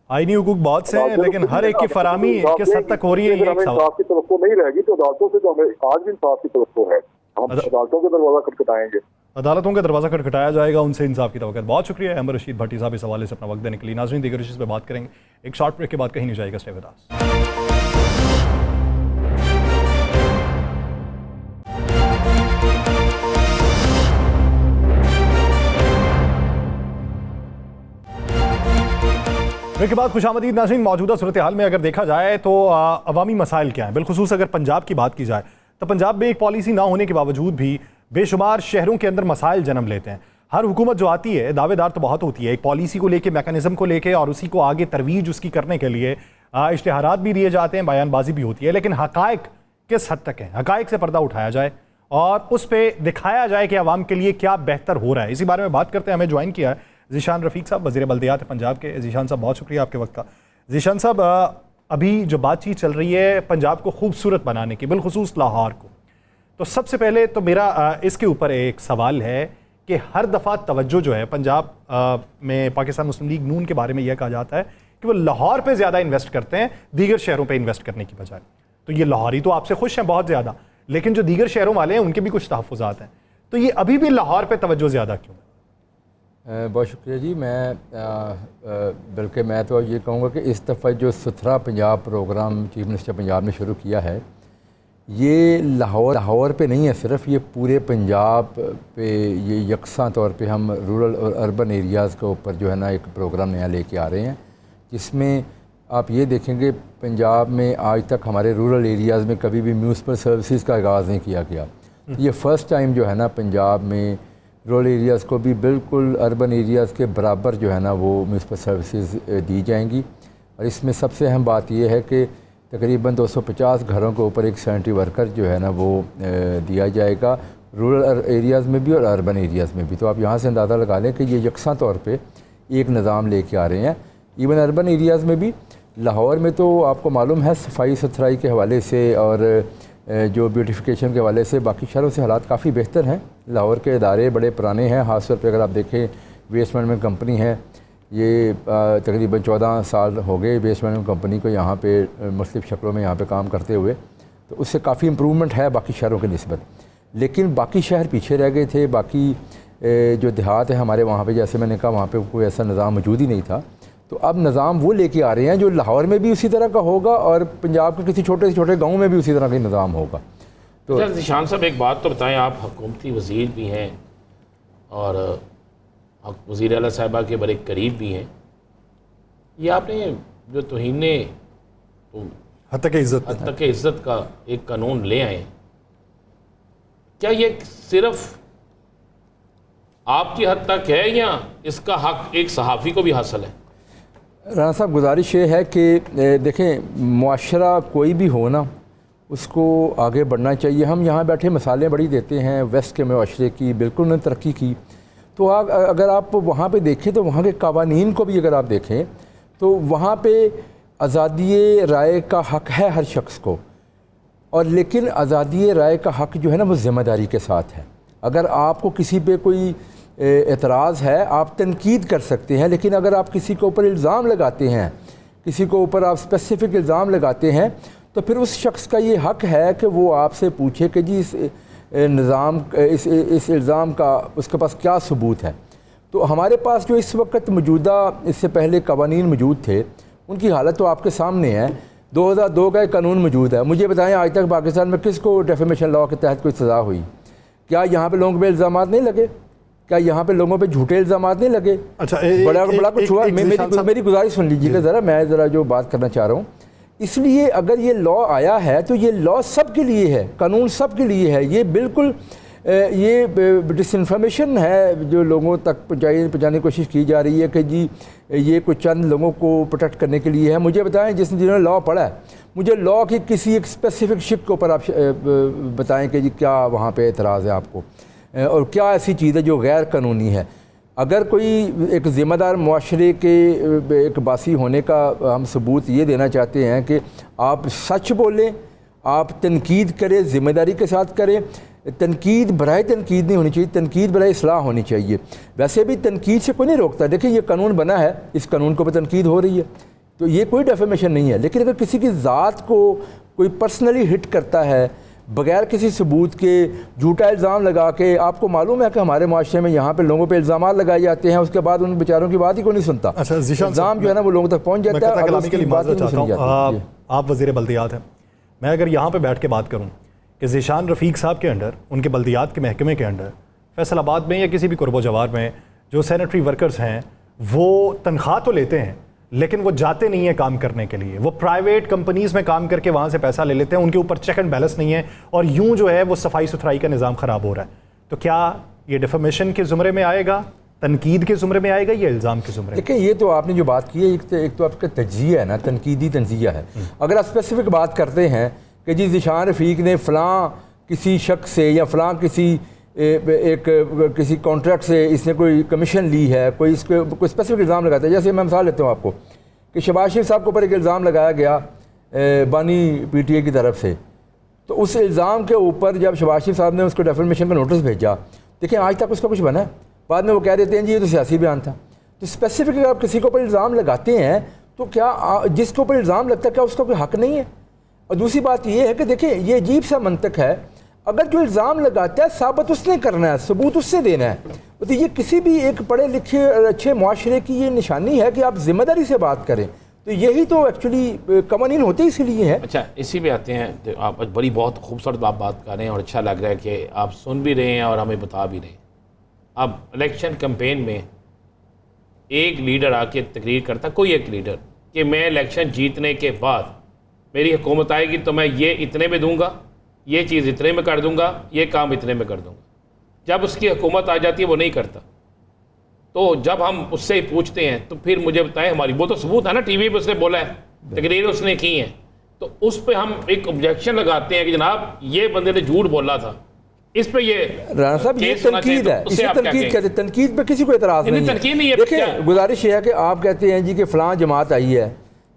आईनी हुकूक बहुत से हैं, लेकिन हर एक की फराहमी किस हद तक हो रही है ये एक सवाल। इंसाफ की तवक्को नहीं रहेगी तो अदालतों से तो हमें आज भी इंसाफ की तवक्को है। हम अदालतों के दरवाजा खटखटाएंगे, अदालतों का दरवाजा खटखटाया जाएगा, उनसे इंसाफ की तवक्को। बहुत शुक्रिया अहमद रशीद भट्टी साहब इस हवाले से अपना वक्त देने के लिए। नाज़रीन, दीगर इश्यूज़ पे बात करेंगे एक शॉर्ट ब्रेक के बाद, कहीं नहीं जाएगा, स्टे विद अस। ब्रेक के बाद खुशामदीद नाज़रीन। मौजूदा सूरत हाल में अगर देखा जाए तो अवामी मसाइल क्या हैं, बिलखुसूस अगर पंजाब की बात की जाए तो पंजाब में एक पॉलिसी ना होने के बावजूद भी बेशुमार शहरों के अंदर मसाइल जन्म लेते हैं। हर हुकूमत जो आती है दावेदार तो बहुत होती है, एक पॉलिसी को लेके, मैकेनिज्म को लेके, और उसी को आगे तरवीज उसकी करने के लिए इश्तिहारात भी दिए जाते हैं, बयानबाजी भी होती है, लेकिन हकायक किस हद तक है? हकायक से पर्दा उठाया जाए और उस पर दिखाया जाए कि आवाम के लिए क्या बेहतर हो रहा है। इसी बारे में बात करते हैं। हमें ज्वाइन किया है ज़ीशान रफ़ीक साहब, वज़ीर बल्दियात पंजाब के। ज़ीशान साहब, बहुत शुक्रिया आपके वक्त का। ज़ीशान साहब, अभी जो बातचीत चल रही है पंजाब को खूबसूरत बनाने की, बिलखुसूस लाहौर को, तो सबसे पहले तो मेरा इसके ऊपर एक सवाल है कि हर दफ़ा तवज्जो जो है पंजाब में पाकिस्तान मुस्लिम लीग नून के बारे में यह कहा जाता है कि वो लाहौर पे ज़्यादा इन्वेस्ट करते हैं दीगर शहरों पे इन्वेस्ट करने की बजाय। तो ये लाहौरी तो आपसे खुश हैं बहुत ज़्यादा, लेकिन जो दीगर शहरों वाले हैं उनके भी कुछ तहफ़्फ़ुज़ात हैं, तो ये अभी भी लाहौर पे तवज्जो ज़्यादा क्यों है? बहुत शुक्रिया जी। मैं बल्कि मैं तो ये कहूँगा कि इस दफ़ा जो Suthra Punjab program chief minister Punjab ने शुरू किया है, ये लाहौर पे नहीं है सिर्फ, ये पूरे पंजाब पे ये यकसा तौर पे हम रूरल और अर्बन एरियाज़ के ऊपर जो है ना एक प्रोग्राम नया लेके आ रहे हैं, जिसमें आप ये देखेंगे पंजाब में आज तक हमारे रूरल एरियाज़ में कभी भी म्यूनसिपल सर्विसेज का आगाज़ नहीं किया गया। ये फ़र्स्ट टाइम जो है ना पंजाब में रूरल एरियाज़ को भी बिल्कुल अर्बन एरियाज़ के बराबर जो है ना वो म्यूनसिपल सर्विसेज दी जाएंगी। और इसमें सबसे अहम बात यह है कि तकरीबन 250 घरों के ऊपर एक सैनिटरी वर्कर जो है ना वो दिया जाएगा, रूरल एरियाज़ में भी और अर्बन एरियाज़ में भी। तो आप यहाँ से अंदाज़ा लगा लें कि ये यकसा तौर पे एक निज़ाम लेके आ रहे हैं। इवन अर्बन एरियाज़ में भी, लाहौर में तो आपको मालूम है सफाई सुथराई के हवाले से और जो ब्यूटिफिकेशन के हवाले से बाकी शहरों से हालात काफ़ी बेहतर हैं। लाहौर के इदारे बड़े पुराने हैं, ख़ास तौर पर अगर आप देखें वेस्ट मैनेजमेंट कंपनी है, ये तकरीबन 14 साल हो गए वेस्ट मैनेजमेंट कंपनी को यहाँ पे मुख्तलिफ़ शक्लों में यहाँ पे काम करते हुए, तो उससे काफ़ी इम्प्रूवमेंट है बाकी शहरों की निस्बत। लेकिन बाकी शहर पीछे रह गए थे, बाकी जो देहात है हमारे वहाँ पे, जैसे मैंने कहा वहाँ पे कोई ऐसा निज़ाम मौजूद ही नहीं था। तो अब निज़ाम वो लेके आ रहे हैं जो लाहौर में भी उसी तरह का होगा और पंजाब के किसी छोटे से छोटे गाँव में भी उसी तरह का निज़ाम होगा। तो ज़ीशान साहब एक बात तो बताएं, आप हुकूमती वज़ीर भी हैं और वज़ीर आला साहिबा के बड़े करीब भी हैं, ये आपने जो तौहीने तो हद तक इज़्ज़त का एक कानून ले आए, क्या ये सिर्फ आपकी हद तक है या इसका हक एक सहाफ़ी को भी हासिल है? राना साहब, गुजारिश ये है कि देखें, मुआशरा कोई भी हो ना, उसको आगे बढ़ना चाहिए। हम यहाँ बैठे मिसालें बड़ी देते हैं वेस्ट के मुआशरे की, बिल्कुल उन्होंने तरक्की की। तो अगर आप वहाँ पे देखें तो वहाँ के कवानीन को भी अगर आप देखें तो वहाँ पे आज़ादी राय का हक़ है हर शख्स को, और लेकिन आज़ादी राय का हक़ जो है ना वो ज़िम्मेदारी के साथ है। अगर आपको किसी पे कोई एतराज़ है, आप तनकीद कर सकते हैं, लेकिन अगर आप किसी के ऊपर इल्ज़ाम लगाते हैं, किसी के ऊपर आप स्पेसिफ़िक इल्ज़ाम लगाते हैं, तो फिर उस शख्स का ये हक़ है कि वो आपसे पूछे कि जी इस निज़ाम इस इल्ज़ाम का उसके पास क्या सबूत है। तो हमारे पास जो इस वक्त मौजूदा, इससे पहले कवानीन मौजूद थे, उनकी हालत तो आपके सामने है। 2002 का एक कानून मौजूद है। मुझे बताएं आज तक पाकिस्तान में किसको डेफेमेशन लॉ के तहत कोई सज़ा हुई? क्या यहाँ पे लोगों पे इल्ज़ाम नहीं लगे? क्या यहाँ पे लोगों पे झूठे इल्ज़ाम नहीं लगे? अच्छा, बड़ा कुछ हुआ। मेरी गुजारिश सुन लीजिएगा ज़रा, मैं ज़रा जो बात करना चाह रहा हूँ। इसलिए अगर ये लॉ आया है तो ये लॉ सब के लिए है, कानून सब के लिए है। ये बिल्कुल ये डिसइंफॉर्मेशन है जो लोगों तक पहुँचाने की कोशिश की जा रही है कि जी ये कुछ चंद लोगों को प्रोटेक्ट करने के लिए है। मुझे बताएं, जिन्होंने लॉ पढ़ा है, मुझे लॉ की किसी एक स्पेसिफिक शिक के ऊपर आप बताएं कि जी क्या वहाँ पे एतराज़ है आपको, और क्या ऐसी चीज़ है जो गैर कानूनी है। अगर कोई एक ज़िम्मेदार मुआशरे के एक बासी होने का हम सबूत ये देना चाहते हैं कि आप सच बोलें, आप तनकीद करें, ज़िम्मेदारी के साथ करें। तनकीद बराए तनकीद नहीं होनी चाहिए, तनकीद बराए इस्लाह होनी चाहिए। वैसे भी तनकीद से कोई नहीं रोकता। देखिए ये कानून बना है, इस कानून को भी तनकीद हो रही है, तो ये कोई डेफेमेशन नहीं है। लेकिन अगर किसी की ज़ात को कोई पर्सनली हिट करता है बगैर किसी सबूत के, झूठा इल्ज़ाम लगा के, आपको मालूम है कि हमारे माशरे में यहाँ पे लोगों पे इल्ज़ाम लगाए जाते हैं, उसके बाद उन बेचारों की बात ही कोई नहीं सुनता। अच्छा, इल्ज़ाम जो है ना वो लोगों तक पहुँच जाता है और उसकी बात ही नहीं सुनी जाती। आप वज़ीर बल्दियात हैं, मैं अगर यहाँ पे बैठ के बात करूँ कि ज़ीशान रफ़ीक साहब के अंडर, उनके बल्दियात के महकमे के अंडर, फैसलाबाद में या किसी भी कुर्बो जवार में जो सैनिटरी वर्कर्स हैं वो तनख्वाह तो लेते हैं लेकिन वो जाते नहीं है काम करने के लिए, वो प्राइवेट कंपनीज़ में काम करके वहाँ से पैसा ले लेते हैं, उनके ऊपर चेक एंड बैलेंस नहीं है और यूँ जो है वो सफाई सुथराई का निज़ाम ख़राब हो रहा है। तो क्या ये डिफेमेशन के ज़ुमरे में आएगा, तनकीद के ज़ुमरे में आएगा या इल्ज़ाम के ज़ुमरे में? देखिए, ये तो आपने जो बात की है, एक तो आपका तजिया है ना, तनकीदी तंजिया है। अगर आप स्पेसिफिक बात करते हैं कि जी ज़िशान रफ़ीक ने फ़लाँ किसी शख्स से या फ़लाँ किसी कॉन्ट्रैक्ट से इसने कोई कमीशन ली है, कोई स्पेसिफिक इल्ज़ाम लगाता है। जैसे मैं मिसाल लेता हूँ आपको कि शहबाज शरीफ साहब के ऊपर एक इल्ज़ाम लगाया गया बानी PTA की तरफ से, तो उस इल्ज़ाम के ऊपर जब शहबाज शरीफ साहब ने उसको डेफर्मेशन का नोटिस भेजा, देखिए आज तक उसका कुछ बना है। बाद में वो कह देते हैं जी ये तो सियासी बयान था। तो स्पेसिफिक अगर आप किसी के ऊपर इल्ज़ाम लगाते हैं तो क्या जिसके ऊपर इल्ज़ाम लगता है क्या उसका कोई हक नहीं है? और दूसरी बात ये है कि देखिए ये अजीब सा मंतक है, अगर जो इल्ज़ाम लगाता है साबित उसने करना है, सबूत उससे देना है। तो ये किसी भी एक पढ़े लिखे अच्छे मुआशरे की ये निशानी है कि आप जिम्मेदारी से बात करें। तो यही तो एक्चुअली कवानीन होते इसीलिए है। अच्छा, इसी पे आते हैं। तो आप बड़ी बहुत खूबसूरत आप बात कर रहे हैं और अच्छा लग रहा है कि आप सुन भी रहे हैं और हमें बता भी रहे हैं। अब इलेक्शन कैंपेन में एक लीडर आके तकरीर करता, कोई एक लीडर, कि मैं इलेक्शन जीतने के बाद मेरी हुकूमत आएगी तो मैं ये इतने में दूंगा, ये चीज़ इतने में कर दूंगा, ये काम इतने में कर दूंगा। जब उसकी हुकूमत आ जाती है वो नहीं करता। तो जब हम उससे ही पूछते हैं तो फिर मुझे बताएं, हमारी वो तो सबूत है ना, टीवी पे उसने बोला है, तकरीर उसने की है, तो उस पर हम एक ऑब्जेक्शन लगाते हैं कि जनाब ये बंदे ने झूठ बोला था। इस पे ये राणा साहब ये तनकीद है, इसे तनकीद कहते हैं। तनकीद पे किसी को एतराज़ नहीं है। तनकीद नहीं है। देखिए, गुजारिश ये है कि आप कहते हैं जी कि फ़लाँ जमात आई है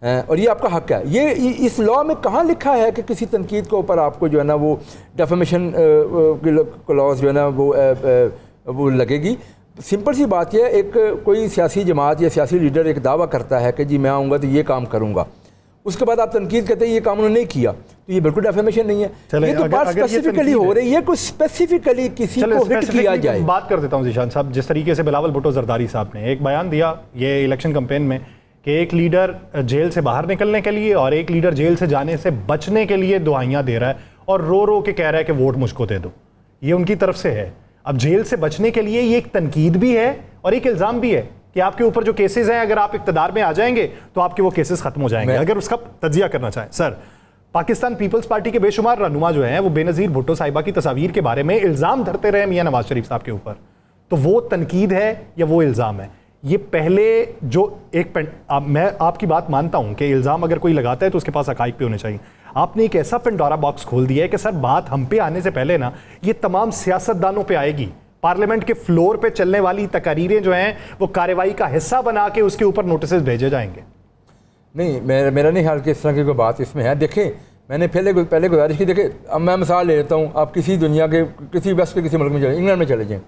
और ये आपका हक है। ये इस लॉ में कहाँ लिखा है कि किसी तनकीद के ऊपर आपको जो है ना वो डेफेमेशन क्लॉज जो है ना वो लगेगी? सिंपल सी बात यह है, एक कोई सियासी जमात या सियासी लीडर एक दावा करता है कि जी मैं आऊँगा तो ये काम करूँगा, उसके बाद आप तनकीद करते हैं ये काम उन्होंने नहीं किया, तो ये बिल्कुल डेफेमेशन नहीं है। ये तो बात स्पेसिफिकली हो रही है, कोई स्पेसिफिकली किसी को हिट किया जाए। बात कर देता हूँ ज़ीशान साहब, जिस तरीके से बिलावल भुट्टो जरदारी साहब ने एक बयान दिया ये इलेक्शन कैंपेन में कि एक लीडर जेल से बाहर निकलने के लिए और एक लीडर जेल से जाने से बचने के लिए दुआइयाँ दे रहा है और रो रो के कह रहा है कि वोट मुझको दे दो। ये उनकी तरफ से है। अब जेल से बचने के लिए ये एक तनकीद भी है और एक इल्ज़ाम भी है कि आपके ऊपर जो केसेस हैं, अगर आप इक़्तिदार में आ जाएंगे तो आपके वो केसेस खत्म हो जाएंगे। अगर उसका तजिया करना चाहें सर, पाकिस्तान पीपल्स पार्टी के बेशुमार रहनुमा जो हैं वो बेनज़ीर भुट्टो साहिबा की तस्वीर के बारे में इल्ज़ाम धरते रहे मियां नवाज शरीफ साहब के ऊपर, तो वो तनकीद है या वो इल्ज़ाम है? ये पहले जो मैं आपकी बात मानता हूं कि इल्ज़ाम अगर कोई लगाता है तो उसके पास हक़ाइक़ पे होने चाहिए। आपने एक ऐसा पेंडोरा बॉक्स खोल दिया है कि सर बात हम पे आने से पहले ना ये तमाम सियासतदानों पे आएगी। पार्लियामेंट के फ्लोर पे चलने वाली तकारीरें जो हैं वो कार्रवाई का हिस्सा बना के उसके ऊपर नोटिस भेजे जाएंगे। नहीं, मेरा नहीं ख्याल कि इस तरह की कोई बात इसमें है। देखें, मैंने पहले गुजारिश की, देखें अब मैं मिसाल ले लेता हूँ, आप किसी दुनिया के किसी वेस्ट के किसी मुल्क में चले, इंग्लैंड में चले जाएँ,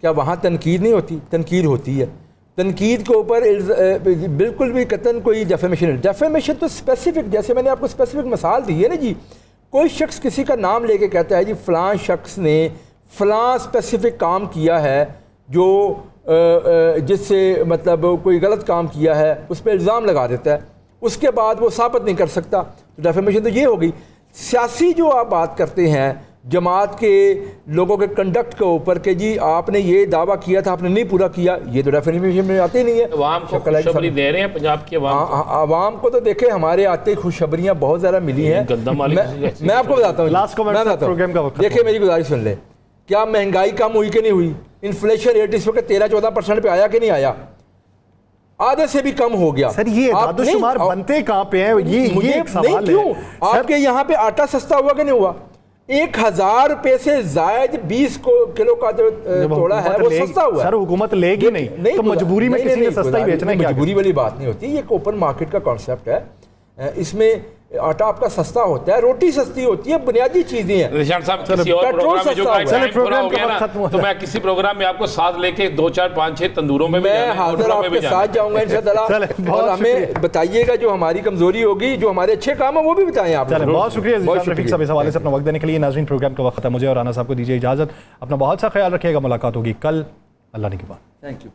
क्या वहाँ तनकीद नहीं होती? तनकीद होती है। तनकीद के ऊपर बिल्कुल भी कतन कोई डेफेमेशन तो स्पेसिफिक, जैसे मैंने आपको स्पेसिफिक मिसाल दी है ना जी, कोई शख्स किसी का नाम लेके कहता है जी फ़लाँ शख्स ने फ़लाँ स्पेसिफिक काम किया है जो जिससे मतलब कोई गलत काम किया है, उस पर इल्ज़ाम लगा देता है, उसके बाद वो साबित नहीं कर सकता, तो डेफेमेशन तो ये हो गई। सियासी जो आप बात करते हैं जमात के लोगों के कंडक्ट के ऊपर कि जी आपने ये दावा किया था आपने नहीं पूरा किया, ये तो डेफिनेशन में आते ही नहीं है। अवाम को खुशखबरी दे रहे हैं पंजाब की अवाम को तो देखे हमारे आते ही खुशखबरियाँ बहुत ज़्यादा मिली हैं। मैं आपको बताता हूँ, लास्ट कमेंट, देखिए मेरी गुजारिश सुन ले, क्या महंगाई कम हुई कि नहीं हुई? इन्फ्लेशन रेट इस वक्त 13-14% पे आया कि नहीं आया? आधे से भी कम हो गया। सर ये दादोशुमार बनते कहाँ पे हैं? ये एक सवाल है। आपके यहाँ पे आटा सस्ता हुआ कि नहीं हुआ? 1000 रुपए से जायद 20 किलो का जो तोड़ा है वो सस्ता हुआ। सर हुकूमत लेगी नहीं तो मजबूरी में किसी ने सस्ता ही बेचना है। मजबूरी वाली बात नहीं होती, ये एक ओपन मार्केट का कॉन्सेप्ट है। इसमें आटा आपका सस्ता होता है, रोटी सस्ती होती है, बुनियादी चीजें हैं। निशान साहब, किसी और प्रोग्राम में जो प्रोग्राम हो गया ना, तो मैं किसी प्रोग्राम में आपको साथ लेके 2, 4, 5, 6 तंदूरों में मैं हाजिर आपके साथ जाऊंगा इंशाअल्लाह। और हमें बताइएगा जो हमारी कमजोरी होगी, जो हमारे अच्छे काम है वो भी बताएं आप। बहुत शुक्रिया रफीक साहब इस हवाले से अपना वक्त देने के लिए। नाज़रीन, प्रोग्राम का वक्त है, मुझे और राना साहब को दीजिए इजाजत। अपना बहुत सा ख्याल रखिएगा, मुलाकात होगी कल, अल्लाह ने की बात। Thank you.